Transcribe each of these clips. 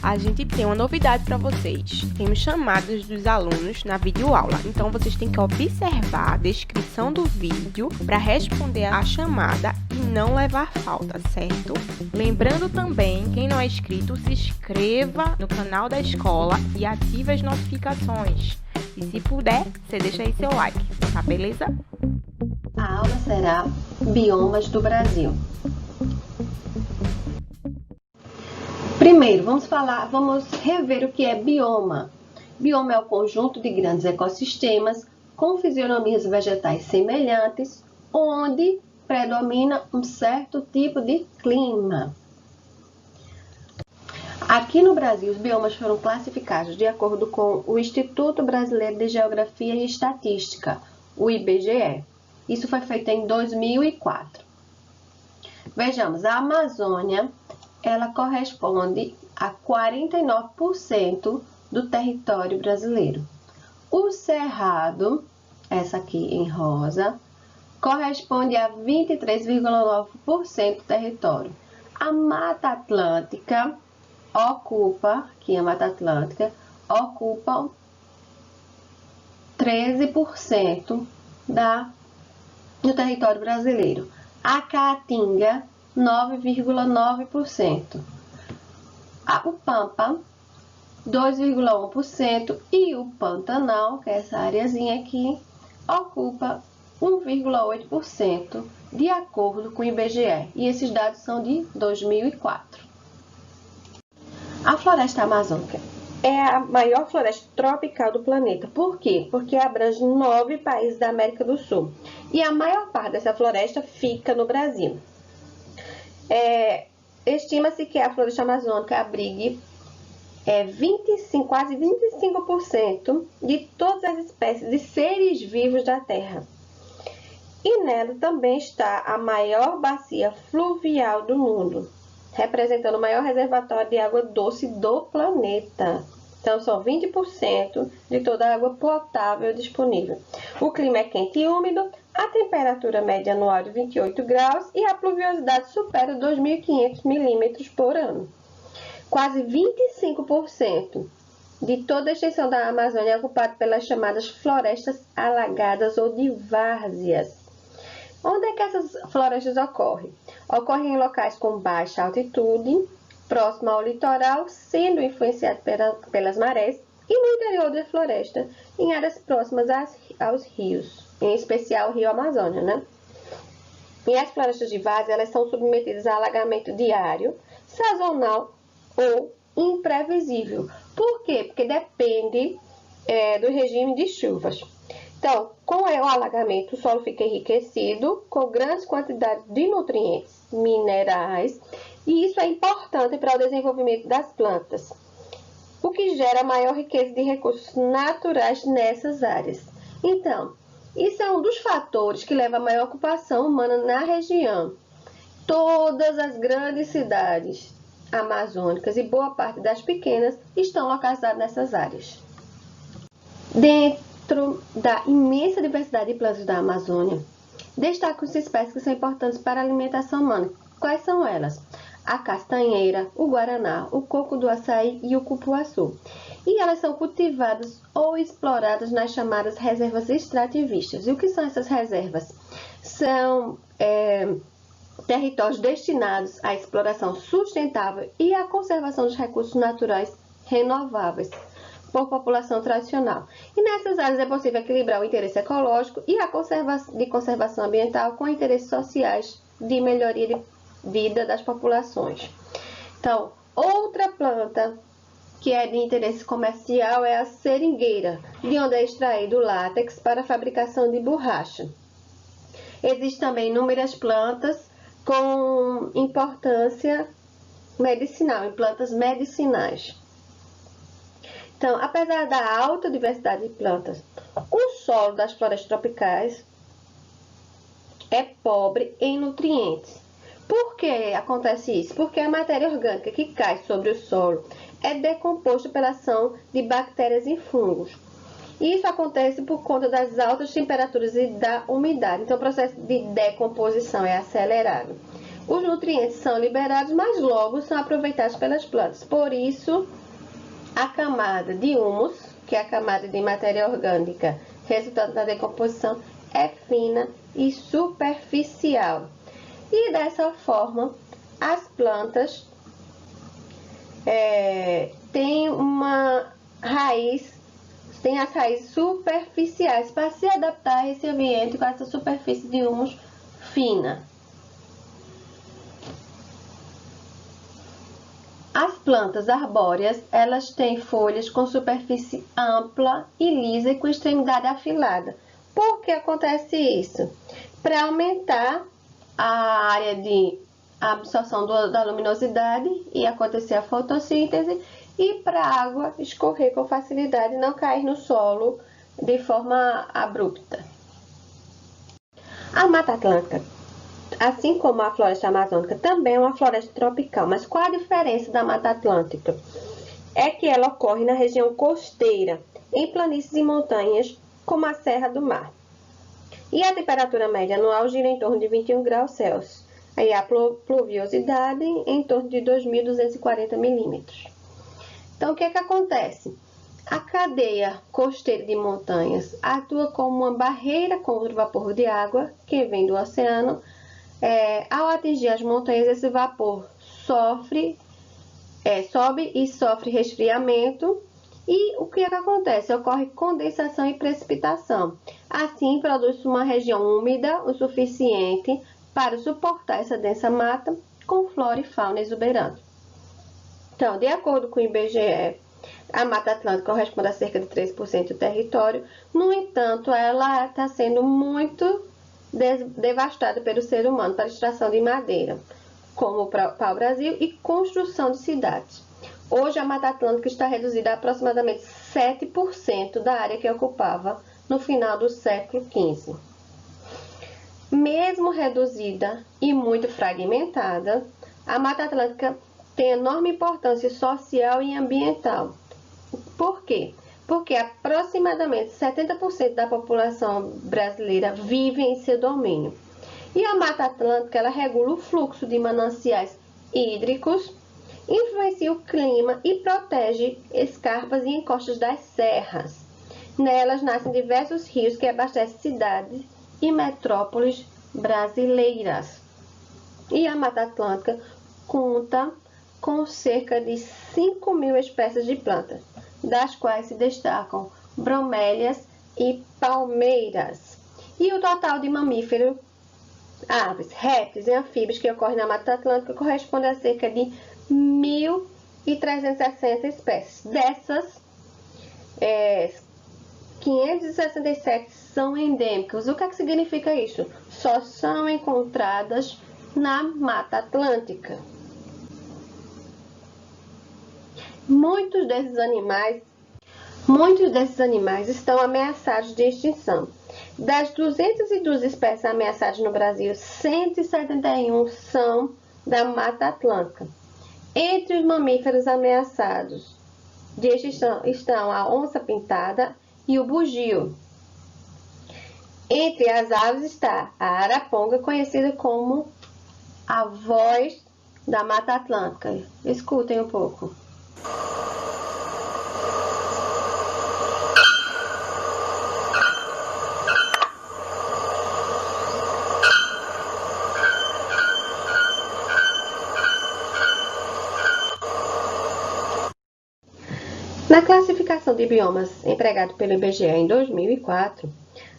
A gente tem uma novidade para vocês. Temos chamadas dos alunos na videoaula. Então, vocês têm que observar a descrição do vídeo para responder a chamada e não levar falta, certo? Lembrando também, quem não é inscrito, se inscreva no canal da escola e ative as notificações. E se puder, você deixa aí seu like, tá beleza? A aula será Biomas do Brasil. Primeiro, vamos rever o que é bioma. Bioma é o conjunto de grandes ecossistemas com fisionomias vegetais semelhantes, onde predomina um certo tipo de clima. Aqui no Brasil, os biomas foram classificados de acordo com o Instituto Brasileiro de Geografia e Estatística, o IBGE. Isso foi feito em 2004. Vejamos, a Amazônia, ela corresponde a 49% do território brasileiro. O Cerrado, essa aqui em rosa, corresponde a 23,9% do território. A Mata Atlântica ocupa, aqui a Mata Atlântica, ocupa 13% do território brasileiro. A Caatinga, 9,9%. O Pampa, 2,1%. E o Pantanal, que é essa areazinha aqui, ocupa 1,8%, de acordo com o IBGE. E esses dados são de 2004. A floresta amazônica é a maior floresta tropical do planeta. Por quê? Porque abrange 9 países da América do Sul. E a maior parte dessa floresta fica no Brasil. Estima-se que a floresta amazônica abrigue quase 25% de todas as espécies de seres vivos da Terra. E nela também está a maior bacia fluvial do mundo, representando o maior reservatório de água doce do planeta. Então, são 20% de toda a água potável disponível. O clima é quente e úmido, a temperatura média anual de 28 graus e a pluviosidade supera 2.500 milímetros por ano. Quase 25% de toda a extensão da Amazônia é ocupada pelas chamadas florestas alagadas ou de várzeas. Onde é que essas florestas ocorrem? Ocorrem em locais com baixa altitude, próximo ao litoral, sendo influenciado pelas marés, e no interior da floresta, em áreas próximas aos rios, em especial o rio Amazônia, né? E as florestas de várzea, elas são submetidas a alagamento diário, sazonal ou imprevisível. Por quê? Porque depende do regime de chuvas. Então, com o alagamento, o solo fica enriquecido com grandes quantidades de nutrientes, minerais, e isso é importante para o desenvolvimento das plantas, o que gera maior riqueza de recursos naturais nessas áreas. Então, isso é um dos fatores que leva a maior ocupação humana na região. Todas as grandes cidades amazônicas e boa parte das pequenas estão localizadas nessas áreas. Dentro da imensa diversidade de plantas da Amazônia, destacam-se espécies que são importantes para a alimentação humana. Quais são elas? A castanheira, o guaraná, o coco do açaí e o cupuaçu. E elas são cultivadas ou exploradas nas chamadas reservas extrativistas. E o que são essas reservas? São territórios destinados à exploração sustentável e à conservação dos recursos naturais renováveis por população tradicional. E nessas áreas é possível equilibrar o interesse ecológico e a conservação ambiental com interesses sociais de melhoria de vida das populações. Então, outra planta que é de interesse comercial é a seringueira, de onde é extraído o látex para a fabricação de borracha. Existem também inúmeras plantas com importância medicinal, em plantas medicinais. Então, apesar da alta diversidade de plantas, o solo das florestas tropicais é pobre em nutrientes. Por que acontece isso? Porque a matéria orgânica que cai sobre o solo é decomposta pela ação de bactérias e fungos. Isso acontece por conta das altas temperaturas e da umidade. Então, o processo de decomposição é acelerado. Os nutrientes são liberados, mas logo são aproveitados pelas plantas. Por isso, a camada de humus, que é a camada de matéria orgânica, resultado da decomposição, é fina e superficial. E dessa forma, as plantas têm as raízes superficiais para se adaptar a esse ambiente com essa superfície de humus fina. As plantas arbóreas, elas têm folhas com superfície ampla e lisa e com extremidade afilada. Por que acontece isso? Para aumentar a área de absorção da luminosidade e acontecer a fotossíntese e para a água escorrer com facilidade e não cair no solo de forma abrupta. A Mata Atlântica, assim como a floresta amazônica, também é uma floresta tropical. Mas qual a diferença da Mata Atlântica? É que ela ocorre na região costeira, em planícies e montanhas, como a Serra do Mar. E a temperatura média anual gira em torno de 21 graus Celsius. Aí a pluviosidade em torno de 2.240 milímetros. Então, o que acontece? A cadeia costeira de montanhas atua como uma barreira contra o vapor de água que vem do oceano. Ao atingir as montanhas, esse vapor sobe e sofre resfriamento. E o que acontece? Ocorre condensação e precipitação. Assim, produz uma região úmida o suficiente para suportar essa densa mata com flora e fauna exuberante. Então, de acordo com o IBGE, a Mata Atlântica corresponde a cerca de 3% do território. No entanto, ela está sendo muito devastada pelo ser humano para extração de madeira, como o pau-brasil e construção de cidades. Hoje, a Mata Atlântica está reduzida a aproximadamente 7% da área que ocupava no final do século XV. Mesmo reduzida e muito fragmentada, a Mata Atlântica tem enorme importância social e ambiental. Por quê? Porque aproximadamente 70% da população brasileira vive em seu domínio. E a Mata Atlântica ela regula o fluxo de mananciais hídricos, influencia o clima e protege escarpas e encostas das serras. Nelas nascem diversos rios que abastecem cidades e metrópoles brasileiras. E a Mata Atlântica conta com cerca de 5.000 espécies de plantas, das quais se destacam bromélias e palmeiras. E o total de mamíferos, aves, répteis e anfíbios que ocorrem na Mata Atlântica corresponde a cerca de 1.360 espécies. Dessas, 567 são endêmicas. O que significa isso? Só são encontradas na Mata Atlântica. Muitos desses animais estão ameaçados de extinção. Das 202 espécies ameaçadas no Brasil, 171 são da Mata Atlântica. Entre os mamíferos ameaçados de extinção estão a onça-pintada e o bugio. Entre as aves está a araponga, conhecida como a voz da Mata Atlântica. Escutem um pouco. Na classificação de biomas empregado pelo IBGE em 2004,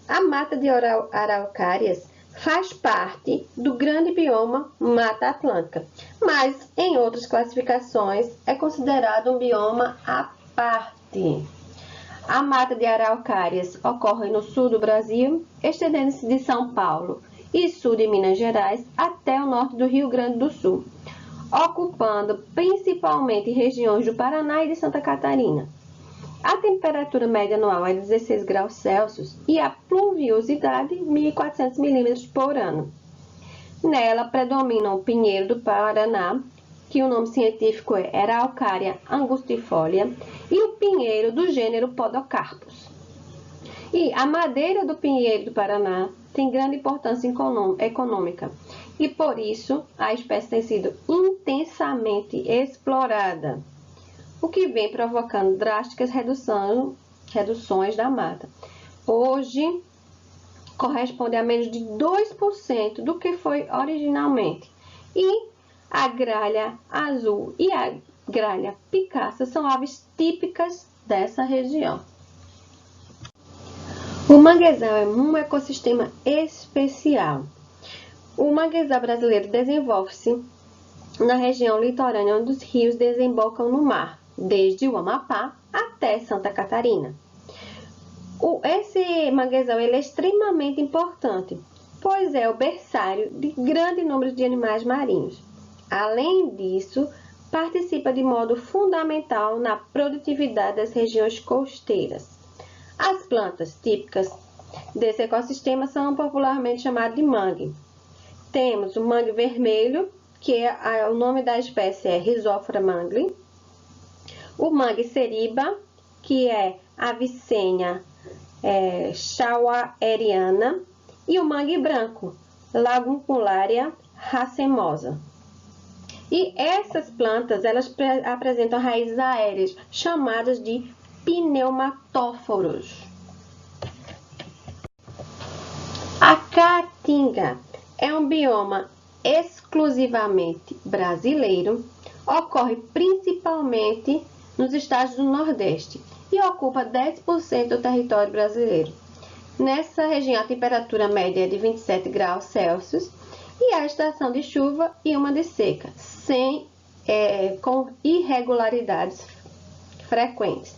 a mata de araucárias faz parte do grande bioma Mata Atlântica, mas em outras classificações é considerado um bioma à parte. A mata de araucárias ocorre no sul do Brasil, estendendo-se de São Paulo e sul de Minas Gerais até o norte do Rio Grande do Sul, ocupando principalmente regiões do Paraná e de Santa Catarina. A temperatura média anual é 16 graus Celsius e a pluviosidade 1.400 milímetros por ano. Nela predominam o pinheiro do Paraná, que o nome científico é Araucária angustifolia, e o pinheiro do gênero Podocarpus. E a madeira do pinheiro do Paraná tem grande importância econômica e, por isso, a espécie tem sido intensamente explorada, o que vem provocando drásticas reduções da mata. Hoje, corresponde a menos de 2% do que foi originalmente. E a gralha azul e a gralha picaça são aves típicas dessa região. O manguezal é um ecossistema especial. O manguezal brasileiro desenvolve-se na região litorânea onde os rios desembocam no mar, desde o Amapá até Santa Catarina. Esse manguezal ele é extremamente importante, pois é o berçário de grande número de animais marinhos. Além disso, participa de modo fundamental na produtividade das regiões costeiras. As plantas típicas desse ecossistema são popularmente chamadas de mangue. Temos o mangue vermelho, que o nome da espécie é Rhizophora mangli, o mangue seriba, que é Avicennia schaueriana, e o mangue branco, Laguncularia racemosa. E essas plantas, elas apresentam raízes aéreas, chamadas de pneumatóforos. A caatinga é um bioma exclusivamente brasileiro, ocorre principalmente nos estados do Nordeste e ocupa 10% do território brasileiro. Nessa região, a temperatura média é de 27 graus Celsius e a estação de chuva e uma de seca, com irregularidades frequentes.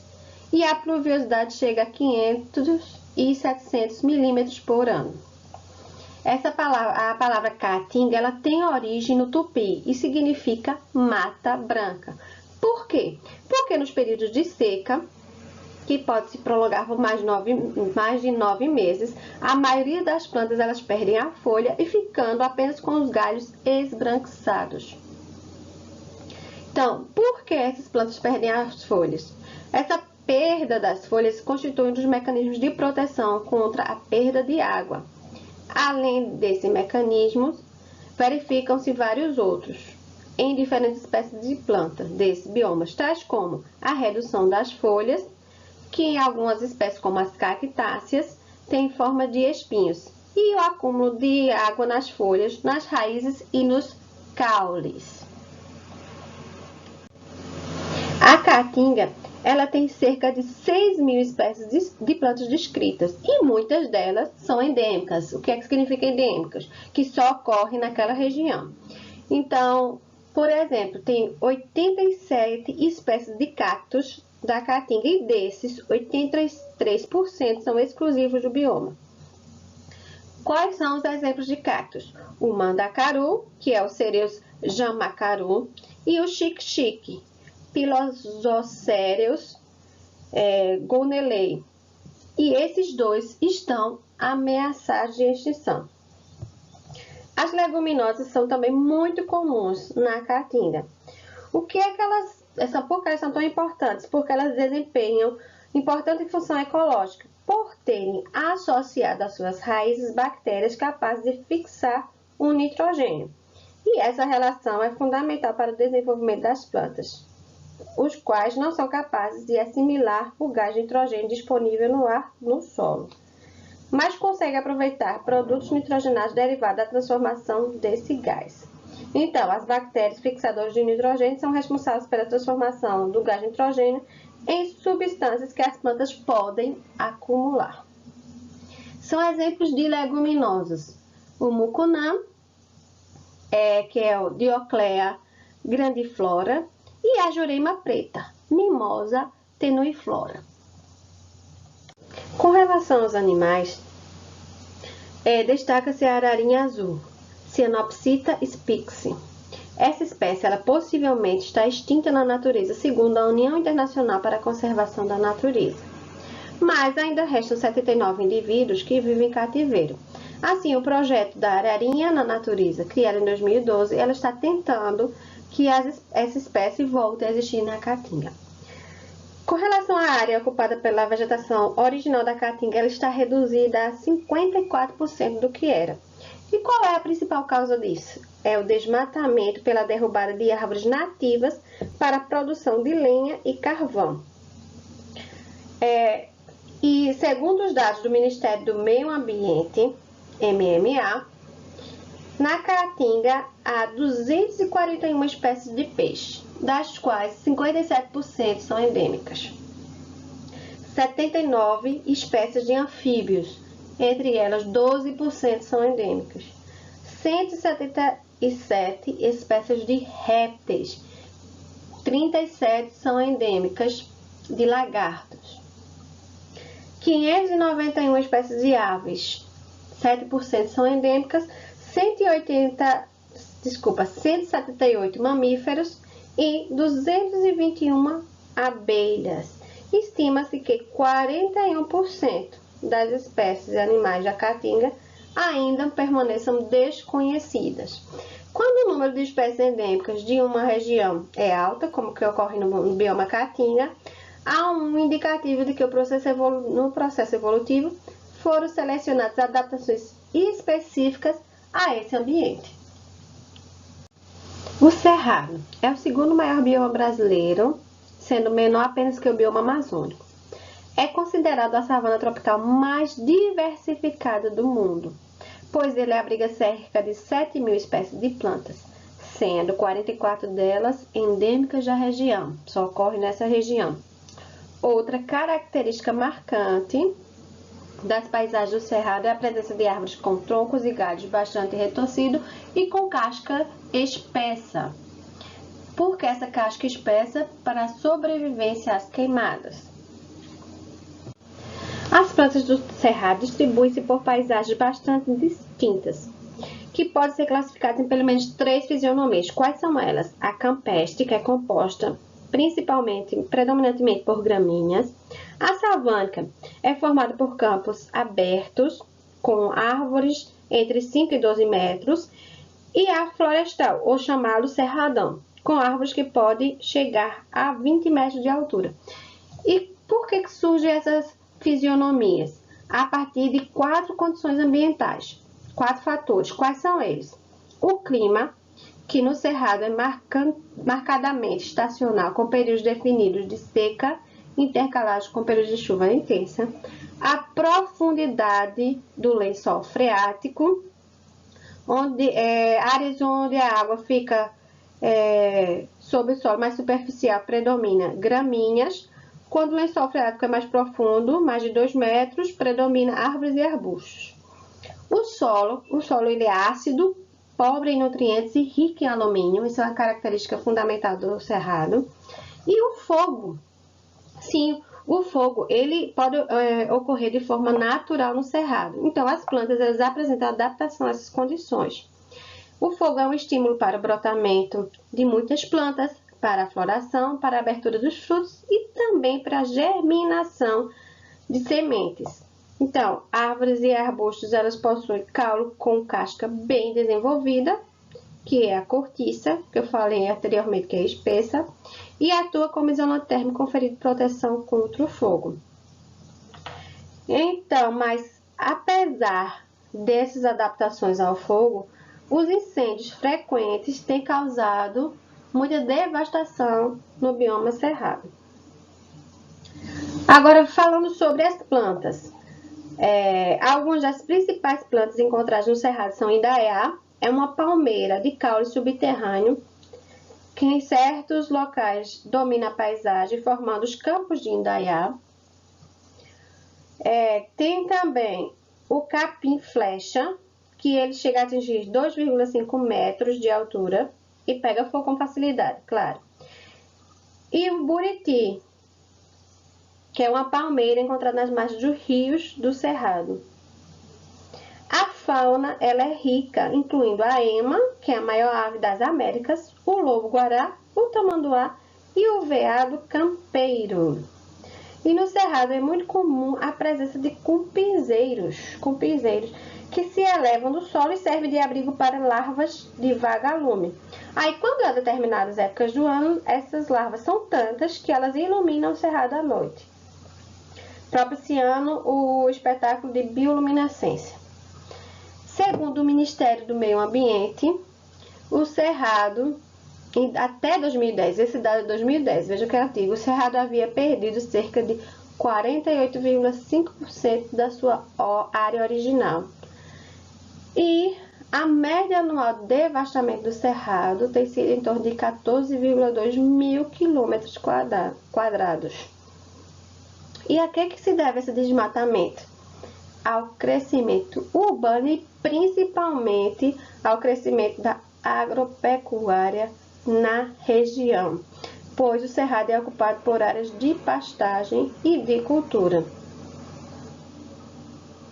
E a pluviosidade chega a 500 e 700 milímetros por ano. A palavra caatinga, ela tem origem no tupi e significa mata branca. Por quê? Porque nos períodos de seca, que pode se prolongar por mais de 9 meses, a maioria das plantas elas perdem a folha e ficando apenas com os galhos esbranquiçados. Então, por que essas plantas perdem as folhas? Essa perda das folhas constitui um dos mecanismos de proteção contra a perda de água. Além desse mecanismo, verificam-se vários outros em diferentes espécies de plantas desses biomas, tais como a redução das folhas, que em algumas espécies, como as cactáceas, tem forma de espinhos, e o acúmulo de água nas folhas, nas raízes e nos caules. A caatinga, ela tem cerca de 6.000 espécies de plantas descritas, e muitas delas são endêmicas. O que é que significa endêmicas? Que só ocorrem naquela região. Então, por exemplo, tem 87 espécies de cactos da caatinga, e desses, 83% são exclusivos do bioma. Quais são os exemplos de cactos? O mandacaru, que é o Cereus jamacaru, e o xique-xique, Pilosocereus gonelei. E esses dois estão ameaçados de extinção. As leguminosas são também muito comuns na caatinga. Por que elas são tão importantes? Porque elas desempenham importante função ecológica, por terem associado às suas raízes bactérias capazes de fixar o nitrogênio. E essa relação é fundamental para o desenvolvimento das plantas, os quais não são capazes de assimilar o gás de nitrogênio disponível no ar no solo, mas conseguem aproveitar produtos nitrogenados derivados da transformação desse gás. Então, as bactérias fixadoras de nitrogênio são responsáveis pela transformação do gás de nitrogênio em substâncias que as plantas podem acumular. São exemplos de leguminosas: o mucunã, que é o Dioclea grandiflora, e a jurema preta, Mimosa tenuiflora. Com relação aos animais, destaca-se a ararinha azul, Cyanopsita spixi. Essa espécie ela possivelmente está extinta na natureza, segundo a União Internacional para a Conservação da Natureza. Mas ainda restam 79 indivíduos que vivem em cativeiro. Assim, o projeto da ararinha na natureza, criado em 2012, ela está tentando que essa espécie volte a existir na caatinga. Com relação à área ocupada pela vegetação original da Caatinga, ela está reduzida a 54% do que era. E qual é a principal causa disso? É o desmatamento pela derrubada de árvores nativas para a produção de lenha e carvão. E segundo os dados do Ministério do Meio Ambiente, MMA, na Caatinga há 241 espécies de peixe, das quais 57% são endêmicas. 79 espécies de anfíbios, entre elas 12% são endêmicas. 177 espécies de répteis, 37 são endêmicas de lagartos. 591 espécies de aves, 7% são endêmicas. 178 mamíferos e 221 abelhas. Estima-se que 41% das espécies de animais da Caatinga ainda permaneçam desconhecidas. Quando o número de espécies endêmicas de uma região é alta, como que ocorre no bioma Caatinga, há um indicativo de que no processo evolutivo foram selecionadas adaptações específicas a esse ambiente. O Cerrado é o segundo maior bioma brasileiro, sendo menor apenas que o bioma amazônico. É considerado a savana tropical mais diversificada do mundo, pois ele abriga cerca de 7.000 espécies de plantas, sendo 44 delas endêmicas da região, só ocorre nessa região. Outra característica marcante das paisagens do Cerrado é a presença de árvores com troncos e galhos bastante retorcidos e com casca espessa. Por que essa casca espessa? Para a sobrevivência às queimadas. As plantas do Cerrado distribuem-se por paisagens bastante distintas, que podem ser classificadas em pelo menos 3 fisionomias. Quais são elas? A campestre, que é composta predominantemente por gramíneas. A savânica é formada por campos abertos, com árvores entre 5 e 12 metros. E a florestal, ou chamado cerradão, com árvores que podem chegar a 20 metros de altura. E por que surgem essas fisionomias? A partir de 4 condições ambientais, 4 fatores. Quais são eles? O clima, que no Cerrado é marcadamente estacional, com períodos definidos de seca, intercalados com períodos de chuva intensa. A profundidade do lençol freático, áreas onde a água fica sob o solo mais superficial, predomina gramíneas. Quando o lençol freático é mais profundo, mais de 2 metros, predomina árvores e arbustos. O solo ele é ácido, pobre em nutrientes e rico em alumínio, isso é uma característica fundamental do Cerrado. E o fogo, sim, o fogo ele pode ocorrer de forma natural no Cerrado. Então, as plantas elas apresentam adaptação a essas condições. O fogo é um estímulo para o brotamento de muitas plantas, para a floração, para a abertura dos frutos e também para a germinação de sementes. Então, árvores e arbustos, elas possuem caule com casca bem desenvolvida, que é a cortiça, que eu falei anteriormente, que é espessa, e atua como isolante térmico, conferindo proteção contra o fogo. Então, mas apesar dessas adaptações ao fogo, os incêndios frequentes têm causado muita devastação no bioma cerrado. Agora, falando sobre as plantas. Algumas das principais plantas encontradas no Cerrado são indaiá, é uma palmeira de caule subterrâneo, que em certos locais domina a paisagem, formando os campos de indaiá. Tem também o capim-flecha, que ele chega a atingir 2,5 metros de altura e pega fogo com facilidade, claro. E o buriti, que é uma palmeira encontrada nas margens dos rios do Cerrado. A fauna ela é rica, incluindo a ema, que é a maior ave das Américas, o lobo-guará, o tamanduá e o veado campeiro. E no Cerrado é muito comum a presença de cupinzeiros, que se elevam no solo e servem de abrigo para larvas de vagalume. Aí, quando há determinadas épocas do ano, essas larvas são tantas que elas iluminam o cerrado à noite, propiciando o espetáculo de bioluminescência. Segundo o Ministério do Meio Ambiente, o cerrado, até 2010, esse dado é 2010, veja que é antigo, o cerrado havia perdido cerca de 48,5% da sua área original. E a média anual de devastamento do cerrado tem sido em torno de 14,2 mil quilômetros quadrados. E a que se deve esse desmatamento? Ao crescimento urbano e principalmente ao crescimento da agropecuária na região, pois o cerrado é ocupado por áreas de pastagem e de cultura.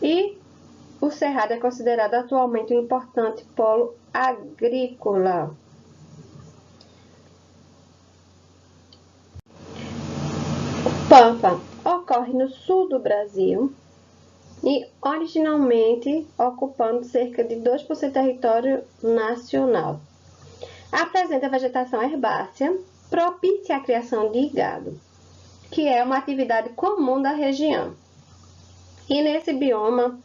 E o cerrado é considerado atualmente um importante polo agrícola. O pampa ocorre no sul do Brasil e originalmente ocupando cerca de 2% do território nacional. Apresenta vegetação herbácea, propícia à criação de gado, que é uma atividade comum da região. E nesse bioma,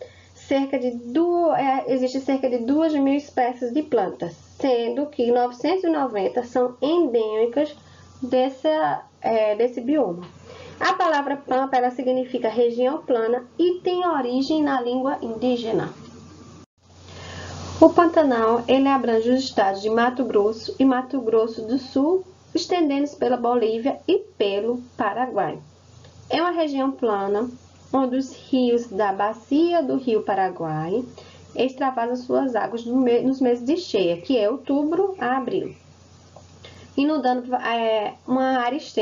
existe cerca de 2.000 espécies de plantas, sendo que 990 são endêmicas desse bioma. A palavra pampa ela significa região plana e tem origem na língua indígena. O Pantanal ele abrange os estados de Mato Grosso e Mato Grosso do Sul, estendendo-se pela Bolívia e pelo Paraguai. É uma região plana, onde os rios da bacia do Rio Paraguai extravasam suas águas nos meses de cheia, que é outubro a abril, inundando uma áreas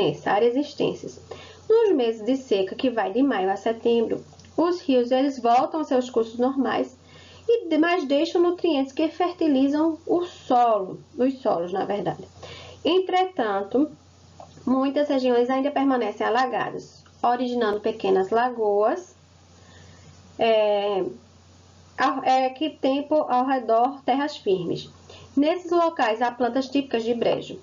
extensas. Nos meses de seca, que vai de maio a setembro, os rios eles voltam aos seus cursos normais, mas deixam nutrientes que fertilizam os solos, na verdade. Entretanto, muitas regiões ainda permanecem alagadas, originando pequenas lagoas que têm ao redor terras firmes. Nesses locais há plantas típicas de brejo.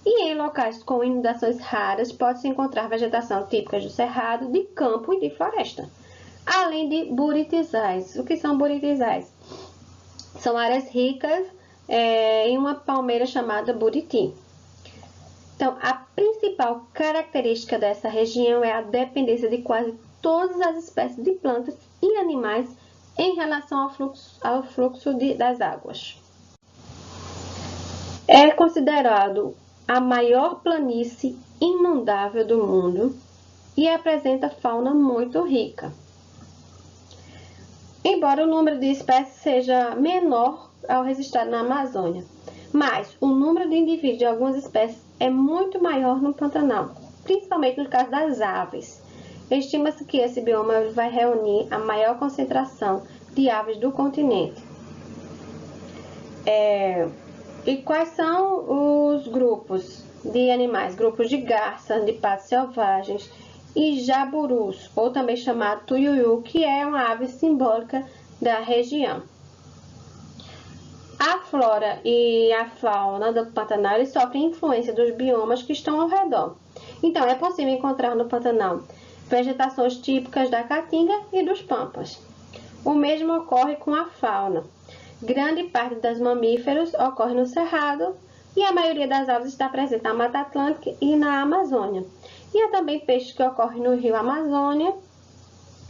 E em locais com inundações raras pode-se encontrar vegetação típica do cerrado, de campo e de floresta. Além de buritizais. O que são buritizais? São áreas ricas em uma palmeira chamada buriti. Então, a principal característica dessa região é a dependência de quase todas as espécies de plantas e animais em relação ao fluxo das águas. É considerado a maior planície inundável do mundo e apresenta fauna muito rica. Embora o número de espécies seja menor ao registrado na Amazônia, mas o número de indivíduos de algumas espécies é muito maior no Pantanal, principalmente no caso das aves. Estima-se que esse bioma vai reunir a maior concentração de aves do continente. E quais são os grupos de animais? Grupos de garças, de patos selvagens e jaburus, ou também chamado tuiuiu, que é uma ave simbólica da região. A flora e a fauna do Pantanal sofrem influência dos biomas que estão ao redor. Então, é possível encontrar no Pantanal vegetações típicas da Caatinga e dos Pampas. O mesmo ocorre com a fauna. Grande parte dos mamíferos ocorre no Cerrado e a maioria das aves está presente na Mata Atlântica e na Amazônia. E há também peixes que ocorrem no Rio Amazônia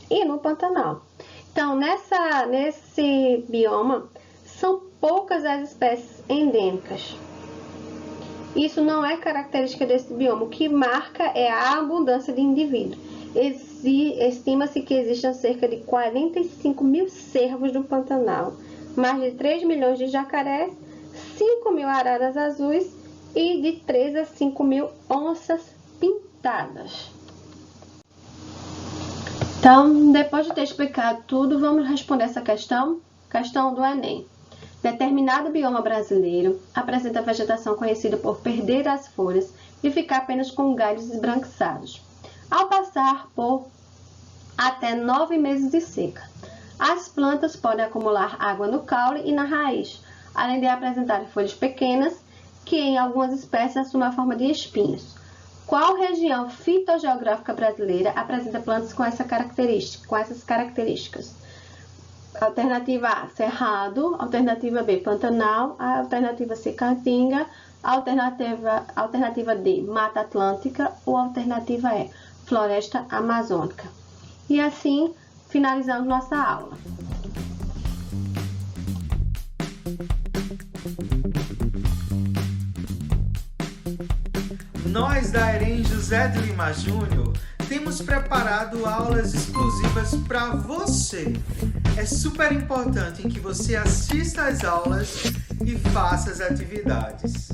e no Pantanal. Então, nesse bioma, são poucas as espécies endêmicas. Isso não é característica desse bioma. O que marca é a abundância de indivíduos. Estima-se que existam cerca de 45 mil cervos no Pantanal, mais de 3 milhões de jacarés, 5 mil araras azuis e de 3 a 5 mil onças pintadas. Então, depois de ter explicado tudo, vamos responder essa questão do Enem. Determinado bioma brasileiro apresenta vegetação conhecida por perder as folhas e ficar apenas com galhos esbranquiçados, ao passar por até 9 meses de seca. As plantas podem acumular água no caule e na raiz, além de apresentarem folhas pequenas que em algumas espécies assume a forma de espinhos. Qual região fitogeográfica brasileira apresenta plantas com essas características? Alternativa A, Cerrado. Alternativa B, Pantanal. Alternativa C, Caatinga. Alternativa D, Mata Atlântica. Ou alternativa E, Floresta Amazônica. E assim finalizamos nossa aula. Nós da EREM José de Lima Júnior temos preparado aulas exclusivas para você. É super importante que você assista às aulas e faça as atividades.